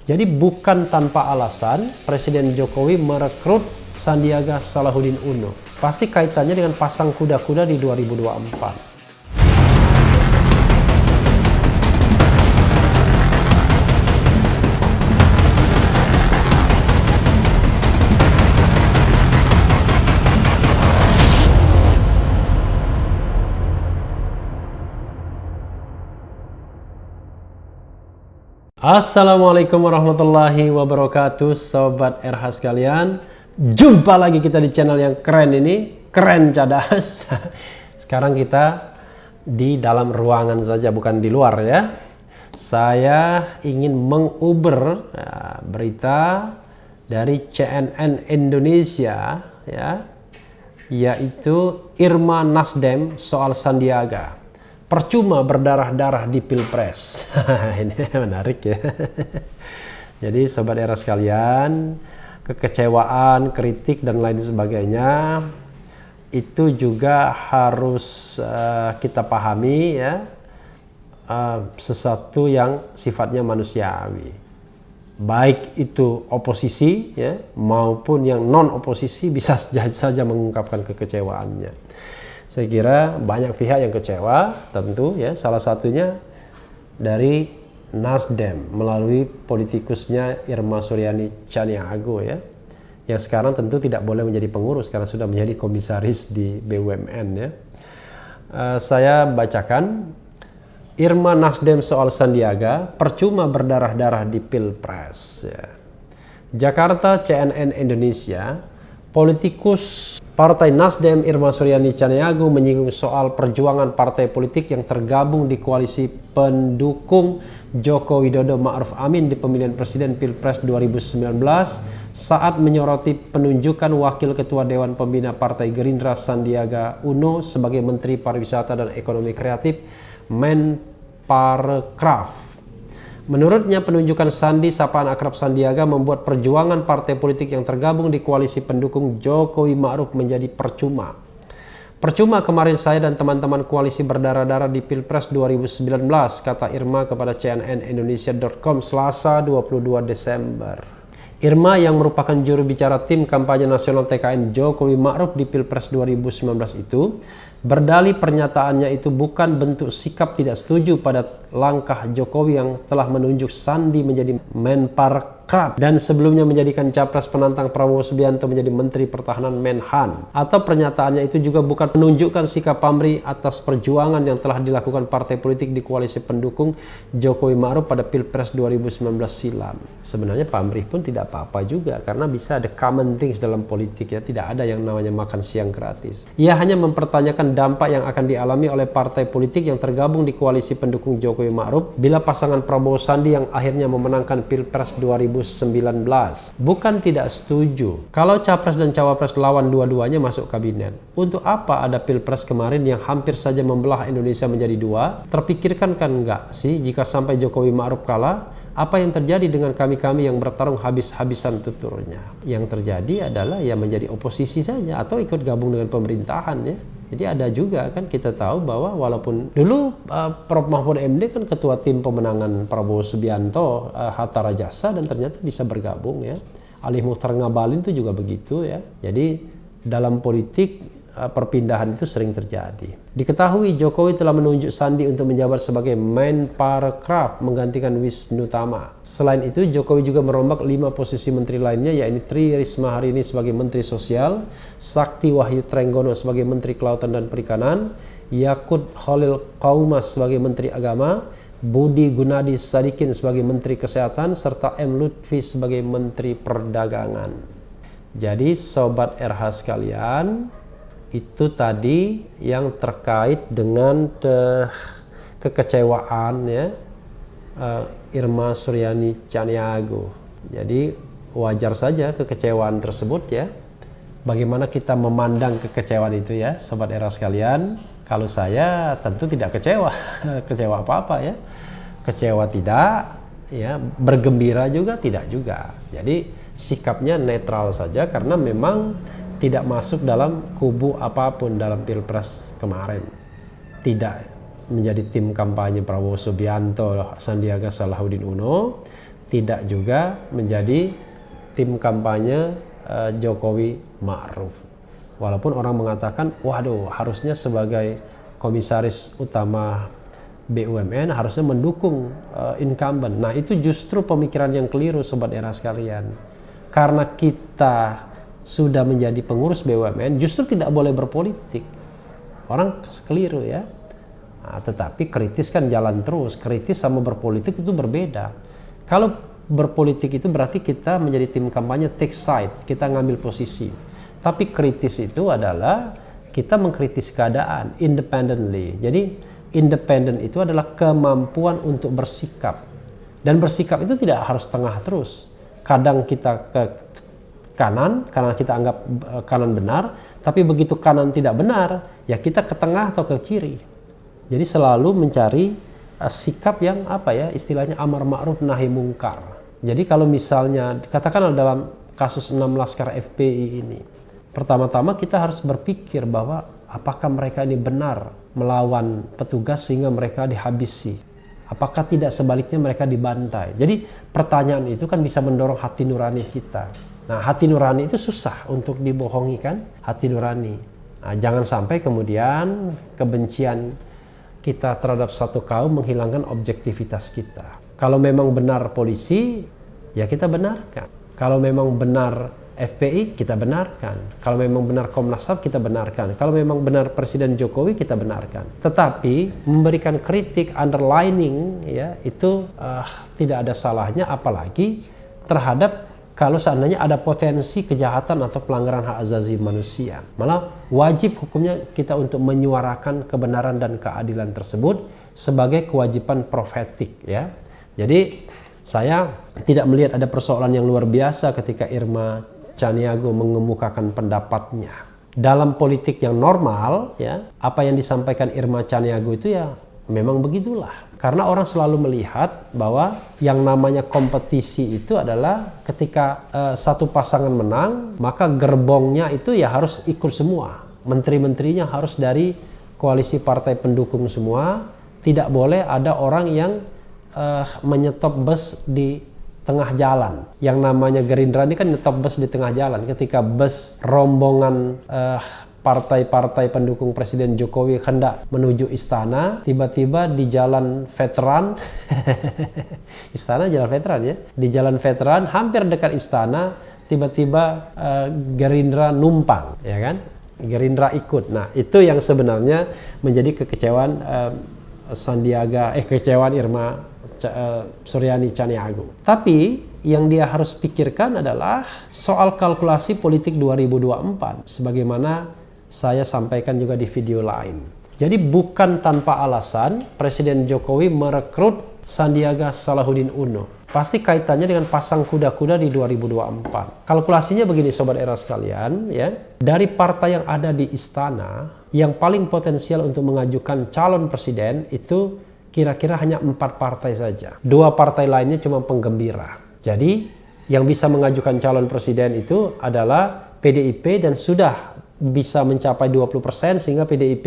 Jadi bukan tanpa alasan Presiden Jokowi merekrut Sandiaga Salahuddin Uno. Pasti kaitannya dengan pasang kuda-kuda di 2024. Assalamualaikum warahmatullahi wabarakatuh, Sobat RH sekalian. Jumpa lagi kita di channel yang keren ini, keren cadas. Sekarang kita di dalam ruangan saja, bukan di luar ya. Saya ingin menguber berita dari CNN Indonesia ya, yaitu Irma Nasdem soal Sandiaga. Percuma berdarah-darah di Pilpres. Ini menarik ya. Jadi Sobat Era sekalian, kekecewaan, kritik dan lain sebagainya itu juga harus kita pahami ya, sesuatu yang sifatnya manusiawi. Baik itu oposisi ya, maupun yang non oposisi bisa saja mengungkapkan kekecewaannya. Saya kira banyak pihak yang kecewa tentu ya, salah satunya dari Nasdem melalui politikusnya Irma Suryani Chaniago ya, yang sekarang tentu tidak boleh menjadi pengurus karena sudah menjadi komisaris di BUMN ya. Saya bacakan, Irma Nasdem soal Sandiaga, percuma berdarah-darah di Pilpres ya. Jakarta, CNN Indonesia. Politikus Partai Nasdem Irma Suryani Chaniago menyinggung soal perjuangan partai politik yang tergabung di koalisi pendukung Joko Widodo Ma'ruf Amin di pemilihan presiden Pilpres 2019 saat menyoroti penunjukan Wakil Ketua Dewan Pembina Partai Gerindra Sandiaga Uno sebagai Menteri Pariwisata dan Ekonomi Kreatif Menparekraf. Menurutnya penunjukan Sandi, sapaan akrab Sandiaga, membuat perjuangan partai politik yang tergabung di koalisi pendukung Jokowi Ma'ruf menjadi percuma. Percuma kemarin saya dan teman-teman koalisi berdarah-darah di Pilpres 2019, kata Irma kepada cnnindonesia.com Selasa 22 Desember. Irma yang merupakan juru bicara tim kampanye nasional TKN Jokowi Ma'ruf di Pilpres 2019 itu berdalih pernyataannya itu bukan bentuk sikap tidak setuju pada langkah Jokowi yang telah menunjuk Sandi menjadi Menparekraf dan sebelumnya menjadikan capres penantang Prabowo Subianto menjadi Menteri Pertahanan Menhan. Atau pernyataannya itu juga bukan menunjukkan sikap pamrih atas perjuangan yang telah dilakukan partai politik di koalisi pendukung Jokowi Ma'ruf pada Pilpres 2019 silam. Sebenarnya pamrih pun tidak apa-apa juga karena bisa ada common things dalam politik ya, tidak ada yang namanya makan siang gratis. Ia hanya mempertanyakan dampak yang akan dialami oleh partai politik yang tergabung di koalisi pendukung Jokowi Ma'ruf bila pasangan Prabowo Sandi yang akhirnya memenangkan Pilpres 2019. Bukan tidak setuju kalau capres dan cawapres lawan dua-duanya masuk kabinet. Untuk apa ada Pilpres kemarin yang hampir saja membelah Indonesia menjadi dua? Terpikirkan kan enggak sih jika sampai Jokowi Ma'ruf kalah? Apa yang terjadi dengan kami-kami yang bertarung habis-habisan tuturnya? Yang terjadi adalah ya menjadi oposisi saja atau ikut gabung dengan pemerintahan ya. Jadi ada juga kan, kita tahu bahwa walaupun dulu Prof. Mahfud MD kan ketua tim pemenangan Prabowo Subianto Hatta Rajasa dan ternyata bisa bergabung ya. Ali Mukhtar Ngabalin itu juga begitu ya. Jadi dalam politik perpindahan itu sering terjadi. Diketahui Jokowi telah menunjuk Sandi untuk menjabat sebagai Menparekraf menggantikan Wisnu Tama. Selain itu Jokowi juga merombak 5 posisi menteri lainnya, yaitu Tri Risma hari ini sebagai Menteri Sosial, Sakti Wahyu Trenggono sebagai Menteri Kelautan dan Perikanan, Yakut Khalil Qaumas sebagai Menteri Agama, Budi Gunadi Sadikin sebagai Menteri Kesehatan, serta M. Lutfi sebagai Menteri Perdagangan. Jadi Sobat RH sekalian, itu tadi yang terkait dengan kekecewaan ya, Irma Suryani Chaniago. Jadi wajar saja kekecewaan tersebut ya. Bagaimana kita memandang kekecewaan itu ya, Sobat Era sekalian? Kalau saya tentu tidak kecewa, kecewa apa-apa ya. Kecewa tidak, ya, bergembira juga tidak juga. Jadi sikapnya netral saja karena memang tidak masuk dalam kubu apapun dalam Pilpres kemarin. Tidak menjadi tim kampanye Prabowo Subianto, Sandiaga Salahuddin Uno, tidak juga menjadi tim kampanye Jokowi Ma'ruf. Walaupun orang mengatakan, waduh, harusnya sebagai komisaris utama BUMN harusnya mendukung incumbent. Nah, itu justru pemikiran yang keliru, Sobat Era sekalian. Karena kita sudah menjadi pengurus BUMN, justru tidak boleh berpolitik. Orang keliru ya. Nah, tetapi kritis kan jalan terus. Kritis sama berpolitik itu berbeda. Kalau berpolitik itu berarti kita menjadi tim kampanye take side, kita ngambil posisi. Tapi kritis itu adalah kita mengkritis keadaan independently. Jadi independen itu adalah kemampuan untuk bersikap. Dan bersikap itu tidak harus tengah terus. Kadang kita ke kanan karena kita anggap kanan benar, tapi begitu kanan tidak benar, ya kita ke tengah atau ke kiri. Jadi selalu mencari sikap yang istilahnya amar ma'ruf nahi mungkar. Jadi kalau misalnya katakanlah dalam kasus 6 laskar FPI ini, pertama-tama kita harus berpikir bahwa apakah mereka ini benar melawan petugas sehingga mereka dihabisi? Apakah tidak sebaliknya mereka dibantai? Jadi pertanyaan itu kan bisa mendorong hati nurani kita. Nah, hati nurani itu susah untuk dibohongi kan? Hati nurani. Nah, jangan sampai kemudian kebencian kita terhadap satu kaum menghilangkan objektivitas kita. Kalau memang benar polisi, ya kita benarkan. Kalau memang benar FPI, kita benarkan. Kalau memang benar Komnas HAM, kita benarkan. Kalau memang benar Presiden Jokowi, kita benarkan. Tetapi memberikan kritik underlining ya itu tidak ada salahnya, apalagi terhadap kalau seandainya ada potensi kejahatan atau pelanggaran hak asasi manusia. Malah wajib hukumnya kita untuk menyuarakan kebenaran dan keadilan tersebut sebagai kewajiban profetik ya. Jadi saya tidak melihat ada persoalan yang luar biasa ketika Irma Chaniago mengemukakan pendapatnya. Dalam politik yang normal ya, apa yang disampaikan Irma Chaniago itu ya memang begitulah. Karena orang selalu melihat bahwa yang namanya kompetisi itu adalah ketika satu pasangan menang, maka gerbongnya itu ya harus ikut semua. Menteri-menterinya harus dari koalisi partai pendukung semua. Tidak boleh ada orang yang menyetop bus di tengah jalan. Yang namanya Gerindra ini kan nyetop bus di tengah jalan. Ketika bus rombongan partai-partai pendukung Presiden Jokowi hendak menuju istana, tiba-tiba di jalan veteran, istana jalan veteran ya, di jalan veteran hampir dekat istana, tiba-tiba Gerindra numpang, ya kan? Gerindra ikut. Nah, itu yang sebenarnya menjadi kekecewaan kekecewaan Irma Suryani Chaniago. Tapi yang dia harus pikirkan adalah soal kalkulasi politik 2024, sebagaimana saya sampaikan juga di video lain. Jadi bukan tanpa alasan Presiden Jokowi merekrut Sandiaga Salahuddin Uno. Pasti kaitannya dengan pasang kuda-kuda di 2024. Kalkulasinya begini Sobat Era sekalian ya. Dari partai yang ada di istana, yang paling potensial untuk mengajukan calon presiden itu kira-kira hanya 4 partai saja. 2 partai lainnya cuma penggembira. Jadi yang bisa mengajukan calon presiden itu adalah PDIP dan sudah bisa mencapai 20% sehingga PDIP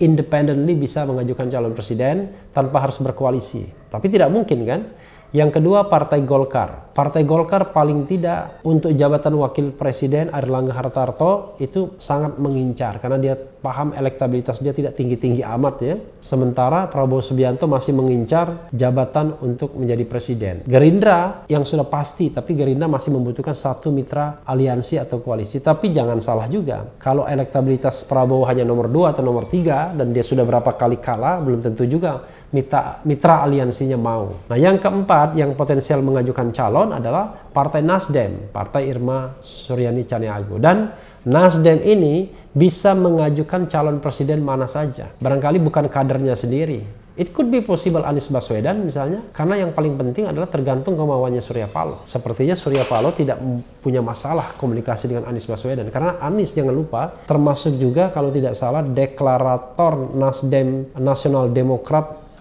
independently bisa mengajukan calon presiden tanpa harus berkoalisi. Tapi tidak mungkin kan? Yang kedua Partai Golkar. Partai Golkar paling tidak untuk jabatan wakil presiden Airlangga Hartarto itu sangat mengincar karena dia paham elektabilitas dia tidak tinggi-tinggi amat ya. Sementara Prabowo Subianto masih mengincar jabatan untuk menjadi presiden. Gerindra yang sudah pasti, tapi Gerindra masih membutuhkan satu mitra aliansi atau koalisi. Tapi jangan salah juga, kalau elektabilitas Prabowo hanya nomor 2 atau nomor 3 dan dia sudah berapa kali kalah, belum tentu juga mitra aliansinya mau. Nah, yang keempat yang potensial mengajukan calon adalah Partai Nasdem, Partai Irma Suryani Chaniago. Dan Nasdem ini bisa mengajukan calon presiden mana saja. Barangkali bukan kadernya sendiri. It could be possible Anies Baswedan misalnya, karena yang paling penting adalah tergantung kemauannya Surya Paloh. Sepertinya Surya Paloh tidak punya masalah komunikasi dengan Anies Baswedan, karena Anies jangan lupa termasuk juga kalau tidak salah deklarator Nasdem Nasional Demokrat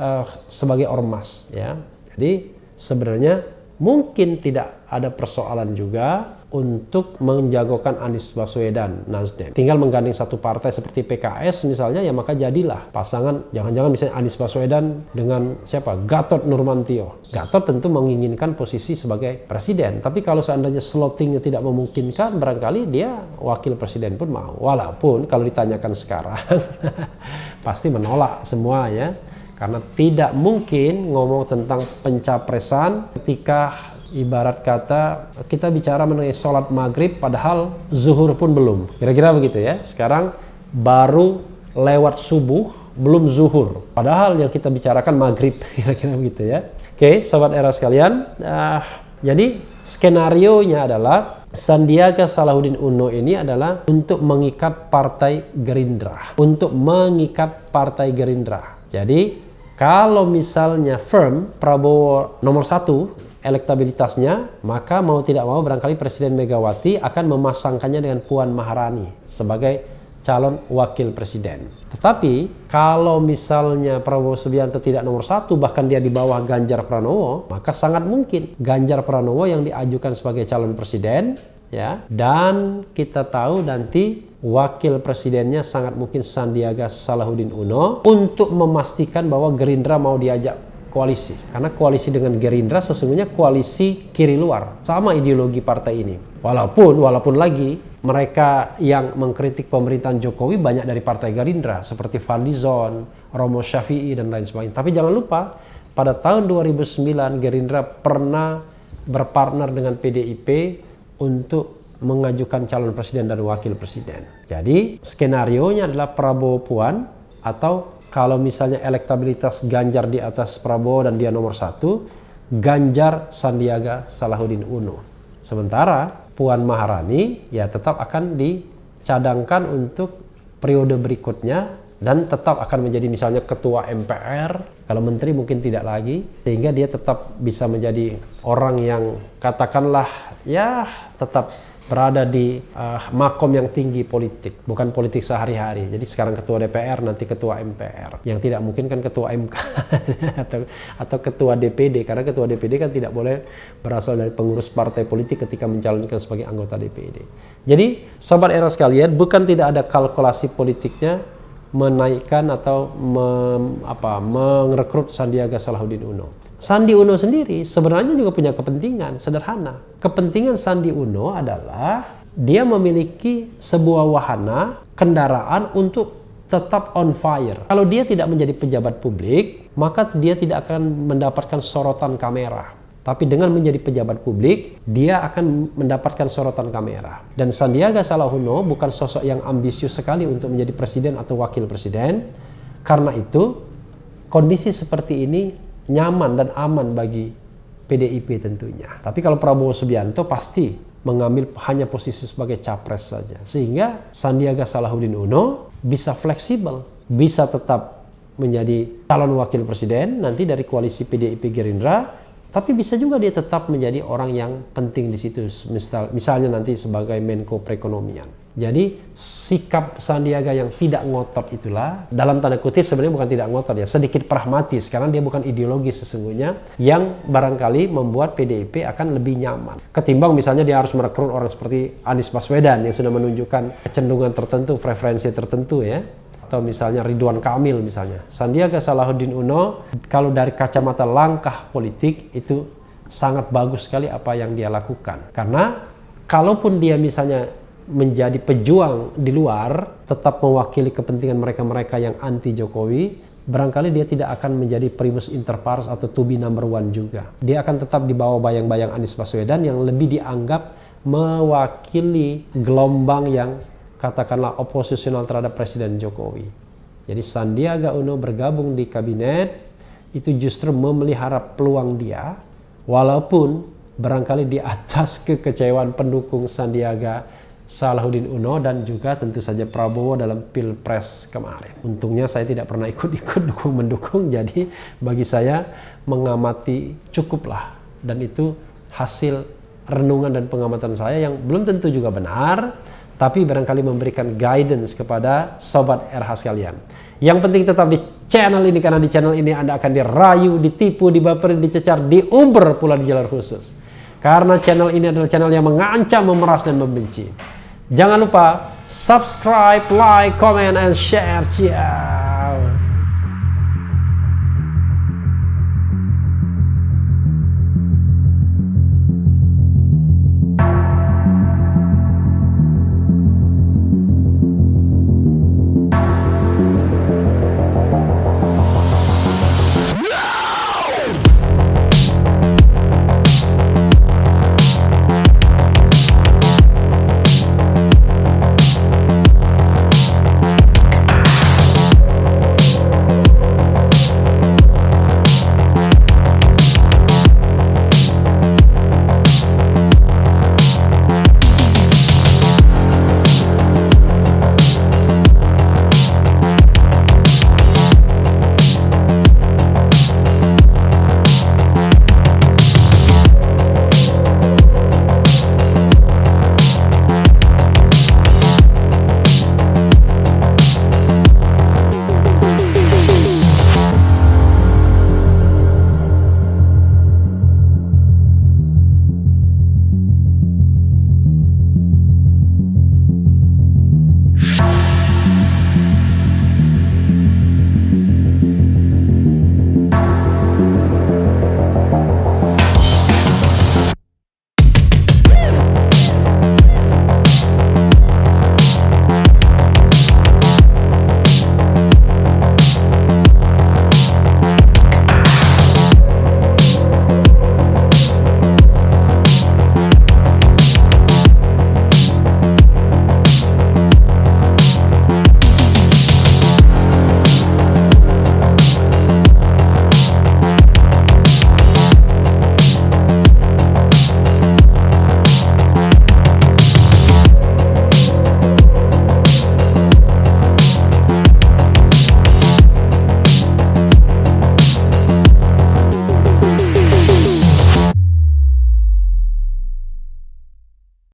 sebagai ormas ya. Jadi sebenarnya mungkin tidak ada persoalan juga untuk menjagokan Anies Baswedan Nasdem. Tinggal menggandeng satu partai seperti PKS misalnya, ya maka jadilah pasangan, jangan-jangan misalnya Anies Baswedan dengan siapa? Gatot Nurmantio. Gatot tentu menginginkan posisi sebagai presiden, tapi kalau seandainya slottingnya tidak memungkinkan, barangkali dia wakil presiden pun mau. Walaupun kalau ditanyakan sekarang, pasti menolak semua ya. Karena tidak mungkin ngomong tentang pencapresan ketika ibarat kata kita bicara mengenai sholat maghrib padahal zuhur pun belum. Kira-kira begitu ya. Sekarang baru lewat subuh, belum zuhur. Padahal yang kita bicarakan maghrib. Kira-kira begitu ya. Oke, Sobat Era sekalian. Jadi skenarionya adalah Sandiaga Salahuddin Uno ini adalah untuk mengikat Partai Gerindra. Untuk mengikat Partai Gerindra. Jadi kalau misalnya firm Prabowo nomor 1 elektabilitasnya, maka mau tidak mau barangkali Presiden Megawati akan memasangkannya dengan Puan Maharani sebagai calon wakil presiden. Tetapi kalau misalnya Prabowo Subianto tidak nomor 1, bahkan dia di bawah Ganjar Pranowo, maka sangat mungkin Ganjar Pranowo yang diajukan sebagai calon presiden, ya. Dan kita tahu nanti wakil presidennya sangat mungkin Sandiaga Salahuddin Uno untuk memastikan bahwa Gerindra mau diajak koalisi. Karena koalisi dengan Gerindra sesungguhnya koalisi kiri luar. Sama ideologi partai ini. Walaupun lagi mereka yang mengkritik pemerintahan Jokowi banyak dari partai Gerindra. Seperti Fadlizon, Romo Syafi'i dan lain sebagainya. Tapi jangan lupa pada tahun 2009 Gerindra pernah berpartner dengan PDIP untuk mengajukan calon presiden dan wakil presiden. Jadi skenarionya adalah Prabowo Puan, atau kalau misalnya elektabilitas Ganjar di atas Prabowo dan dia nomor 1, Ganjar Sandiaga Salahuddin Uno. Sementara Puan Maharani ya tetap akan dicadangkan untuk periode berikutnya dan tetap akan menjadi misalnya ketua MPR, kalau menteri mungkin tidak lagi, sehingga dia tetap bisa menjadi orang yang katakanlah ya tetap berada di makom yang tinggi politik, bukan politik sehari-hari. Jadi sekarang ketua DPR, nanti ketua MPR. Yang tidak mungkin kan ketua MK atau ketua DPD, karena ketua DPD kan tidak boleh berasal dari pengurus partai politik ketika mencalonkan sebagai anggota DPD. Jadi Sobat Era sekalian, bukan tidak ada kalkulasi politiknya menaikkan atau merekrut Sandiaga Salahuddin Uno. Sandi Uno sendiri sebenarnya juga punya kepentingan sederhana. Kepentingan Sandi Uno adalah dia memiliki sebuah wahana kendaraan untuk tetap on fire. Kalau dia tidak menjadi pejabat publik, maka dia tidak akan mendapatkan sorotan kamera. Tapi dengan menjadi pejabat publik, dia akan mendapatkan sorotan kamera. Dan Sandiaga Salahuddin Uno bukan sosok yang ambisius sekali untuk menjadi presiden atau wakil presiden. Karena itu, kondisi seperti ini nyaman dan aman bagi PDIP tentunya. Tapi kalau Prabowo Subianto pasti mengambil hanya posisi sebagai capres saja. Sehingga Sandiaga Salahuddin Uno bisa fleksibel, bisa tetap menjadi calon wakil presiden nanti dari koalisi PDIP Gerindra, tapi bisa juga dia tetap menjadi orang yang penting di situ, misalnya nanti sebagai Menko Perekonomian. Jadi sikap Sandiaga yang tidak ngotot itulah, dalam tanda kutip sebenarnya bukan tidak ngotot ya, sedikit pragmatis, karena dia bukan ideologis sesungguhnya, yang barangkali membuat PDIP akan lebih nyaman. Ketimbang misalnya dia harus merekrut orang seperti Anies Baswedan yang sudah menunjukkan kecenderungan tertentu, preferensi tertentu ya. Atau misalnya Ridwan Kamil misalnya. Sandiaga Salahuddin Uno kalau dari kacamata langkah politik itu sangat bagus sekali apa yang dia lakukan. Karena kalaupun dia misalnya menjadi pejuang di luar, tetap mewakili kepentingan mereka-mereka yang anti Jokowi, barangkali dia tidak akan menjadi primus inter pares atau to be number one juga. Dia akan tetap di bawah bayang-bayang Anies Baswedan yang lebih dianggap mewakili gelombang yang katakanlah oposisional terhadap Presiden Jokowi. Jadi Sandiaga Uno bergabung di kabinet itu justru memelihara peluang dia, walaupun barangkali di atas kekecewaan pendukung Sandiaga Salahuddin Uno dan juga tentu saja Prabowo dalam Pilpres kemarin. Untungnya saya tidak pernah ikut-ikut dukung-mendukung, jadi bagi saya mengamati cukuplah. Dan itu hasil renungan dan pengamatan saya yang belum tentu juga benar, tapi barangkali memberikan guidance kepada Sobat RH sekalian. Yang penting tetap di channel ini, karena di channel ini Anda akan dirayu, ditipu, dibaperin, dicecar, diuber pula di jalur khusus. Karena channel ini adalah channel yang mengancam, memeras, dan membenci. Jangan lupa subscribe, like, comment, and share. Ciao.